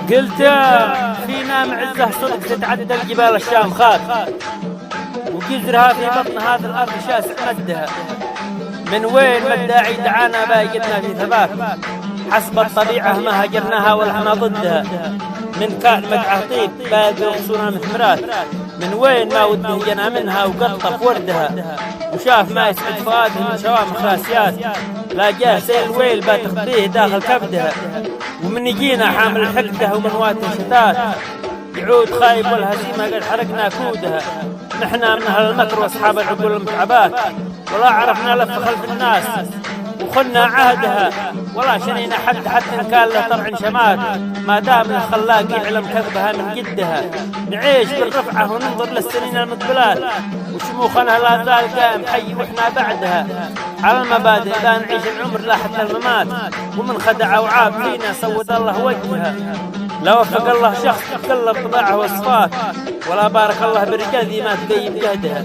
قلت فينا معزة صدق تتعدى الجبال الشامخات، وجزرها في بطن هذا الأرض شاسع مدها. من وين ما الداعي دعانا بايقنا في ثبات، حسب الطبيعة ما هجرناها ولحنا ضدها. من كان مدعى طيب باقي رؤوسنا مثمرات، من وين ما وده جنا منها وقطف وردها. وشاف ما يسعد فؤاده من شوامخ راسيات، لا جاه سيل الويل باتخبيه داخل كبدها. ومن يجينا حامل الحقده ومن واته شتات، يعود خايب والهزيمة قد حرقنا كودها. نحنا من أهل المكر واصحاب العقول المتعبات، ولا عرفنا لف خلف الناس وخلنا عهدها. ولا شنينا حد حتى إن كان له طبع شمات، ما دام الخلاق يعلم كذبها من جدها. نعيش بالرفعة وننظر للسنين المقبلات، وشموخنا لا زال قائم حي وإحنا بعدها. على المبادئ لا نعيش العمر لا حتى الممات، ومن خدع وعاب فينا سود الله وجهها. لا وفق الله شخص تتكلم طباعه وصفات، ولا بارك الله بالرجال ذي ما تقيم جهدها.